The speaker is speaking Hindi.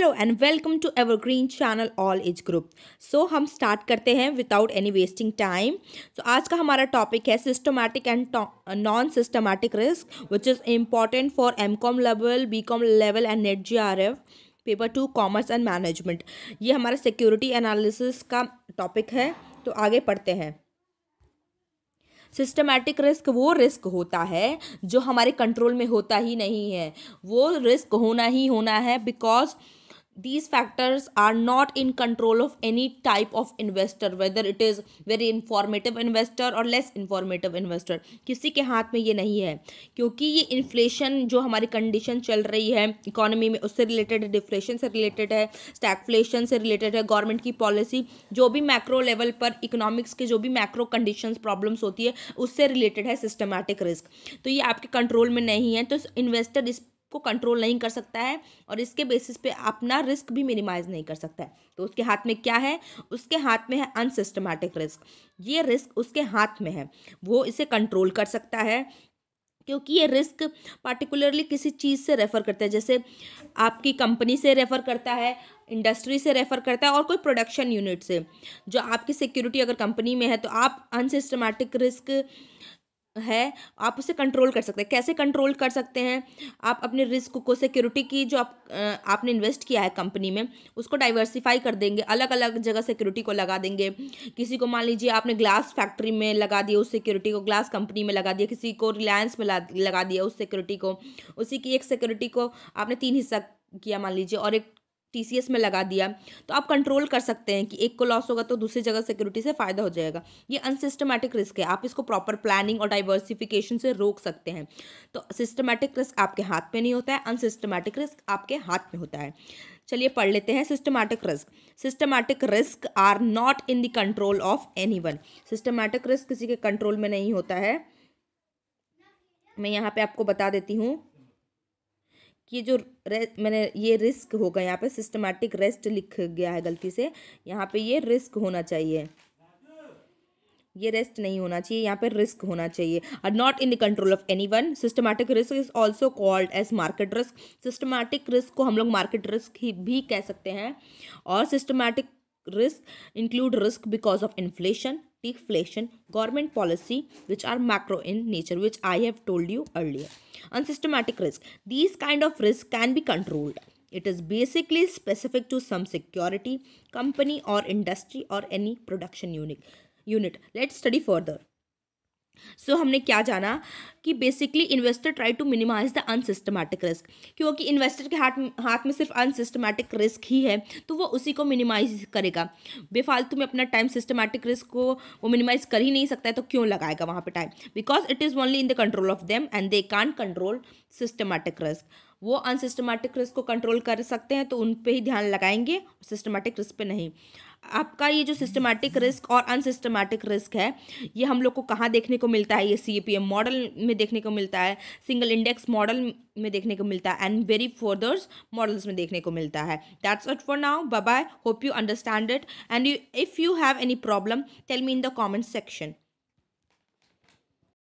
Hello and welcome to evergreen channel all age group. हम स्टार्ट करते हैं विदाउट एनी वेस्टिंग टाइम। आज का हमारा टॉपिक है systematic and non systematic risk which is important for MCom level, BCom level and NET JRF paper 2 commerce and management. ये हमारा सिक्योरिटी एनालिसिस का टॉपिक है। तो आगे पढ़ते हैं। सिस्टमैटिक रिस्क वो रिस्क होता है जो हमारे कंट्रोल में होता ही नहीं है। वो रिस्क होना ही होना है because these factors are not in control of any type of investor, whether it is very informative investor or less informative investor। किसी के हाथ में ये नहीं है, क्योंकि ये इन्फ्लेशन जो हमारी कंडीशन चल रही है इकोनॉमी में उससे रिलेटेड है, डिफ्लेशन से रिलेटेड है, स्टैगफ्लेशन से रिलेटेड है, गवर्नमेंट की पॉलिसी जो भी मैक्रो लेवल पर इकोनॉमिक्स के जो भी मैक्रो कंडीशंस प्रॉब्लम्स होती है उससे रिलेटेड है सिस्टमैटिक रिस्क। तो ये आपके कंट्रोल में नहीं है, तो इन्वेस्टर इस को कंट्रोल नहीं कर सकता है और इसके बेसिस पे अपना रिस्क भी मिनिमाइज नहीं कर सकता है। तो उसके हाथ में क्या है? उसके हाथ में है अनसिस्टमैटिक रिस्क। ये रिस्क उसके हाथ में है, वो इसे कंट्रोल कर सकता है क्योंकि ये रिस्क पार्टिकुलरली किसी चीज़ से रेफ़र करता है, जैसे आपकी कंपनी से रेफ़र करता है, इंडस्ट्री से रेफ़र करता है और कोई प्रोडक्शन यूनिट से। जो आपकी सिक्योरिटी अगर कंपनी में है तो आप अनसिस्टमैटिक रिस्क है, आप उसे कंट्रोल कर सकते हैं। कैसे कंट्रोल कर सकते हैं? आप अपने रिस्क को, सिक्योरिटी की जो आपने इन्वेस्ट किया है कंपनी में, उसको डाइवर्सिफाई कर देंगे, अलग अलग जगह सिक्योरिटी को लगा देंगे। किसी को मान लीजिए आपने ग्लास फैक्ट्री में लगा दिया उस सिक्योरिटी को, ग्लास कंपनी में लगा दिया, किसी को रिलायंस में लगा दिया उस सिक्योरिटी को, उसी की एक सिक्योरिटी को आपने 3 हिस्सा किया मान लीजिए और एक टीसीएस में लगा दिया। तो आप कंट्रोल कर सकते हैं कि एक को लॉस होगा तो दूसरी जगह सिक्योरिटी से फ़ायदा हो जाएगा। ये अनसिस्टमैटिक रिस्क है, आप इसको प्रॉपर प्लानिंग और डाइवर्सिफिकेशन से रोक सकते हैं। तो सिस्टमैटिक रिस्क आपके हाथ में नहीं होता है, अनसिस्टमैटिक रिस्क आपके हाथ में होता है। चलिए पढ़ लेते हैं systematic risk. Systematic risk are not in the control of anyone. Systematic risk किसी के कंट्रोल में नहीं होता है। मैं यहाँ पे आपको बता देती हूँ कि जो मैंने ये रिस्क होगा, यहाँ पे सिस्टमैटिक रेस्ट लिख गया है गलती से, यहाँ पे ये रिस्क होना चाहिए, ये रेस्ट नहीं होना चाहिए, यहाँ पे रिस्क होना चाहिए। Are not in the control of anyone. Systematic risk is also called as market risk. Systematic risk को हम लोग मार्केट रिस्क ही भी कह सकते हैं। और systematic risk include risk because of inflation, deflation, government policy which are macro in nature, which I have told you earlier. Unsystematic risk, these kind of risk can be controlled. It is basically specific to some security, company or industry or any production unit. Let's study further. हमने क्या जाना कि basically investor try to minimise the unsystematic risk, क्योंकि इन्वेस्टर के हाथ में सिर्फ अनसिस्टमैटिक रिस्क ही है तो वो उसी को मिनिमाइज करेगा। बेफालतू में अपना टाइम सिस्टमैटिक रिस्क को वो मिनिमाइज कर ही नहीं सकता है तो क्यों लगाएगा वहाँ पे time? Because it is only in the control of them and they can't control systematic risk. वो अनसिस्टमैटिक रिस्क को कंट्रोल कर सकते हैं तो उन पे ही ध्यान लगाएंगे, सिस्टमैटिक रिस्क पे नहीं। आपका ये जो सिस्टमैटिक रिस्क और अनसिस्टमैटिक रिस्क है ये हम लोग को कहाँ देखने को मिलता है? ये CAPM मॉडल में देखने को मिलता है, सिंगल इंडेक्स मॉडल में देखने को मिलता है एंड वेरी फर्दर्स मॉडल्स में देखने को मिलता है। That's it for now. Bye bye, hope you understand it and if you have any problem tell me in the comment section.